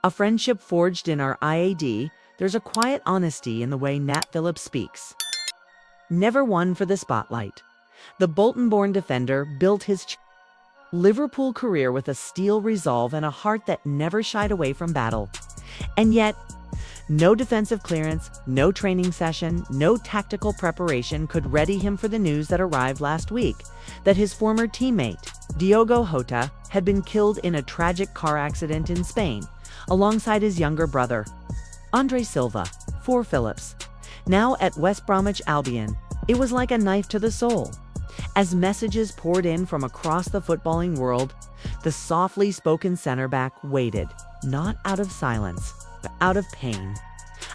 A friendship forged in our IAD, there's a quiet honesty in the way Nat Phillips speaks. Never one for the spotlight. The Bolton-born defender built his Liverpool career with a steel resolve and a heart that never shied away from battle. And yet, no defensive clearance, no training session, no tactical preparation could ready him for the news that arrived last week, that his former teammate, Diogo Jota, had been killed in a tragic car accident in Spain, alongside his younger brother, Andre Silva, for Phillips. Now at West Bromwich Albion, it was like a knife to the soul. As messages poured in from across the footballing world, the softly spoken center-back waited, not out of silence, but out of pain.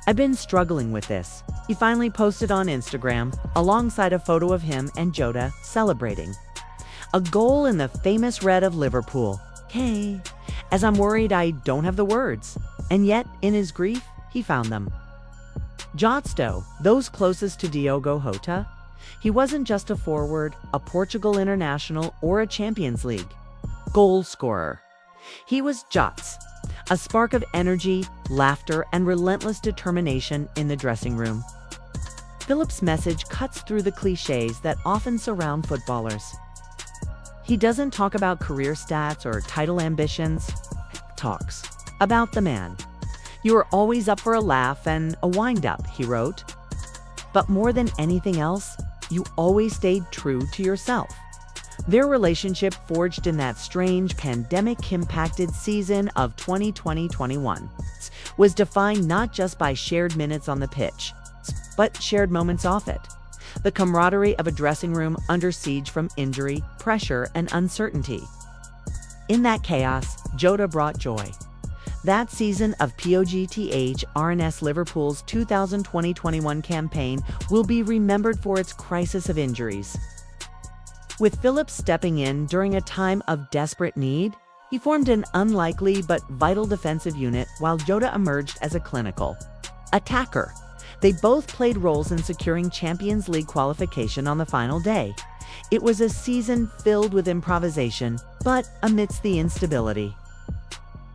"I've been struggling with this," he finally posted on Instagram, alongside a photo of him and Jota celebrating. "A goal in the famous red of Liverpool. Hey, as I'm worried I don't have the words." And yet, in his grief, he found them. Jotsto, those closest to Diogo Jota, he wasn't just a forward, a Portugal international, or a Champions League goal scorer. He was Jots, a spark of energy, laughter, and relentless determination in the dressing room. Phillips' message cuts through the cliches that often surround footballers. He doesn't talk about career stats or title ambitions. Talks about the man. "You were always up for a laugh and a wind-up," he wrote. "But more than anything else, you always stayed true to yourself." Their relationship, forged in that strange pandemic-impacted season of 2020-21, was defined not just by shared minutes on the pitch, but shared moments off it. The camaraderie of a dressing room under siege from injury, pressure, and uncertainty. In that chaos, Jota brought joy. That season of POGTH RNS Liverpool's 2020-21 campaign will be remembered for its crisis of injuries. With Phillips stepping in during a time of desperate need, he formed an unlikely but vital defensive unit while Jota emerged as a clinical attacker. They both played roles in securing Champions League qualification on the final day. It was a season filled with improvisation, but amidst the instability,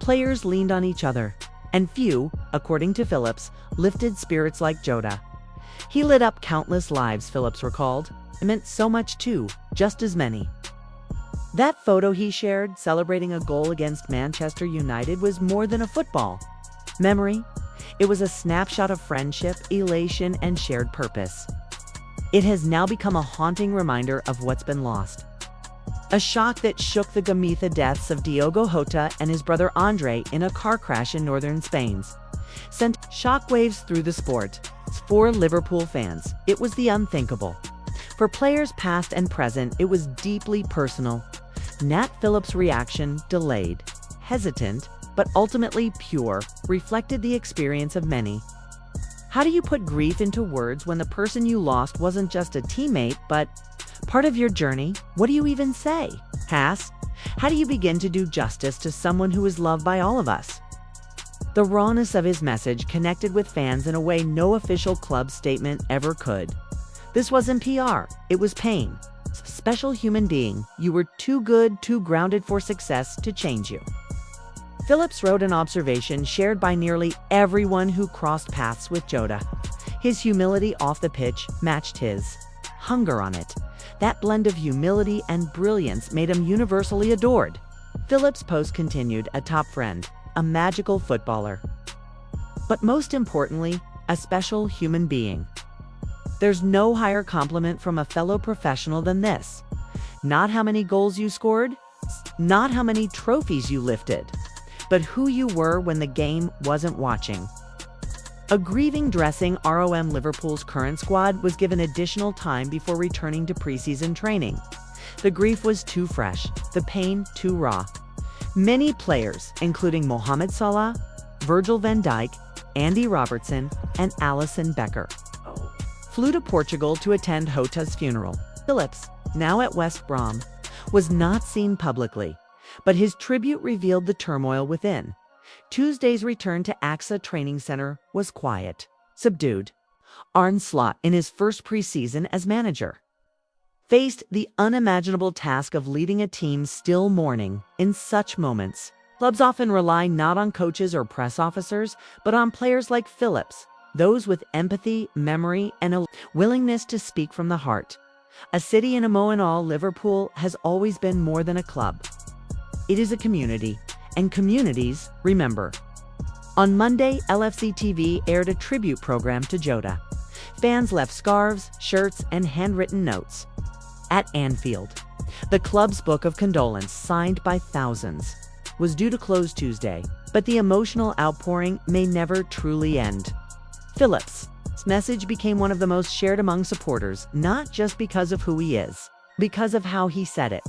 players leaned on each other, and few, according to Phillips, lifted spirits like Jota. "He lit up countless lives," Phillips recalled. "It meant so much too, just as many." That photo he shared, celebrating a goal against Manchester United, was more than a football memory. It was a snapshot of friendship, elation, and shared purpose. It has now become a haunting reminder of what's been lost. A shock that shook the Gamitha deaths of Diogo Jota and his brother Andre in a car crash in northern Spain sent shockwaves through the sport. For Liverpool fans, it was the unthinkable. For players past and present, it was deeply personal. Nat Phillips' reaction, delayed, hesitant, but ultimately pure, reflected the experience of many. How do you put grief into words when the person you lost wasn't just a teammate, but part of your journey? What do you even say? How do you begin to do justice to someone who is loved by all of us? The rawness of his message connected with fans in a way no official club statement ever could. This wasn't PR, it was pain. Special human being, you were too good, too grounded for success to change you. Phillips wrote an observation shared by nearly everyone who crossed paths with Jota. His humility off the pitch matched his hunger on it. That blend of humility and brilliance made him universally adored. Phillips' post continued, a top friend, a magical footballer, but most importantly, a special human being. There's no higher compliment from a fellow professional than this. Not how many goals you scored, not how many trophies you lifted, but who you were when the game wasn't watching. A grieving dressing ROM Liverpool's current squad was given additional time before returning to preseason training. The grief was too fresh, the pain too raw. Many players, including Mohamed Salah, Virgil van Dijk, Andy Robertson, and Alisson Becker, flew to Portugal to attend Jota's funeral. Phillips, now at West Brom, was not seen publicly, but his tribute revealed the turmoil within. Tuesday's return to AXA Training Center was quiet, subdued. Arne Slot, in his first preseason as manager, faced the unimaginable task of leading a team still mourning. In such moments, Clubs often rely not on coaches or press officers, but on players like Phillips, those with empathy, memory, and a willingness to speak from the heart. A city in all, Liverpool has always been more than a club. It is a community, and communities remember. On Monday, LFC TV aired a tribute program to Jota. Fans left scarves, shirts, and handwritten notes. At Anfield, the club's book of condolence, signed by thousands, was due to close Tuesday, but the emotional outpouring may never truly end. Phillips' message became one of the most shared among supporters, not just because of who he is, because of how he said it.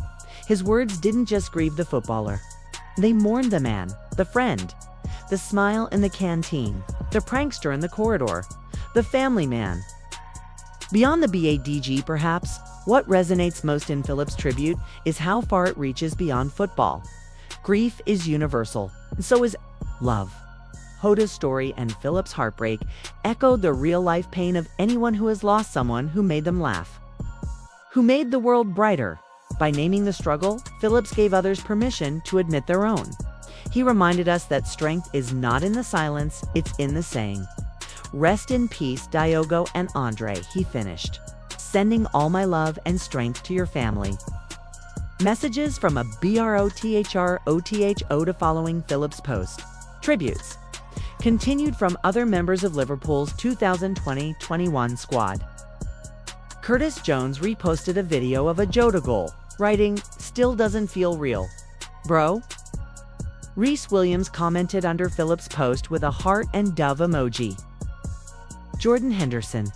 His words didn't just grieve the footballer. They mourned the man, the friend, the smile in the canteen, the prankster in the corridor, the family man. Beyond the BADG, perhaps, what resonates most in Phillips' tribute is how far it reaches beyond football. Grief is universal, and so is love. Jota's story and Phillips' heartbreak echoed the real-life pain of anyone who has lost someone who made them laugh, who made the world brighter. By naming the struggle, Phillips gave others permission to admit their own. He reminded us that strength is not in the silence, it's in the saying. Rest in peace, Diogo and Andre, he finished. Sending all my love and strength to your family. Messages from a BROTHROTHO to following Phillips' post. Tributes continued from other members of Liverpool's 2020-21 squad. Curtis Jones reposted a video of a Jota goal, writing, "Still doesn't feel real. Bro?" Reece Williams commented under Phillips' post with a heart and dove emoji. Jordan Henderson,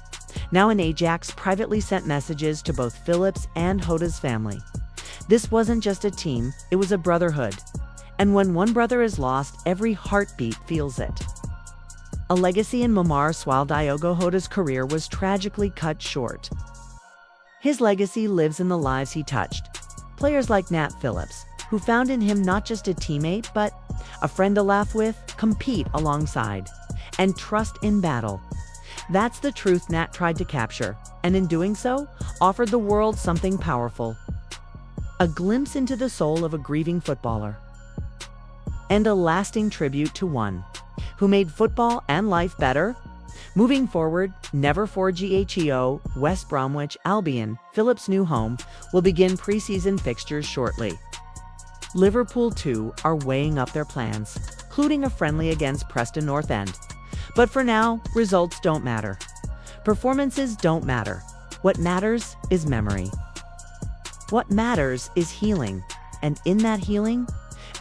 now in Ajax, privately sent messages to both Phillips and Jota's family. This wasn't just a team, it was a brotherhood. And when one brother is lost, every heartbeat feels it. A legacy in memoirs while Diogo Jota's career was tragically cut short. His legacy lives in the lives he touched. Players like Nat Phillips, who found in him not just a teammate, but a friend to laugh with, compete alongside, and trust in battle. That's the truth Nat tried to capture, and in doing so, offered the world something powerful. A glimpse into the soul of a grieving footballer. And a lasting tribute to one who made football and life better. Moving forward, never for GHEO, West Bromwich Albion, Phillips' new home, will begin pre-season fixtures shortly. Liverpool, too, are weighing up their plans, including a friendly against Preston North End. But for now, results don't matter. Performances don't matter. What matters is memory. What matters is healing. And in that healing,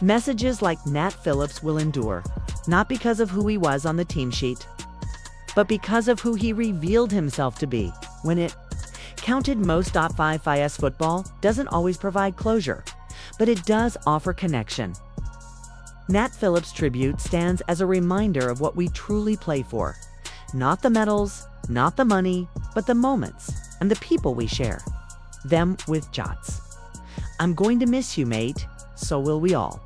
messages like Nat Phillips will endure, not because of who he was on the team sheet, but because of who he revealed himself to be when it counted most. 5's football doesn't always provide closure, but it does offer connection. Nat Phillips' tribute stands as a reminder of what we truly play for. Not the medals, not the money, but the moments and the people we share. Them with Jots. I'm going to miss you, mate. So will we all.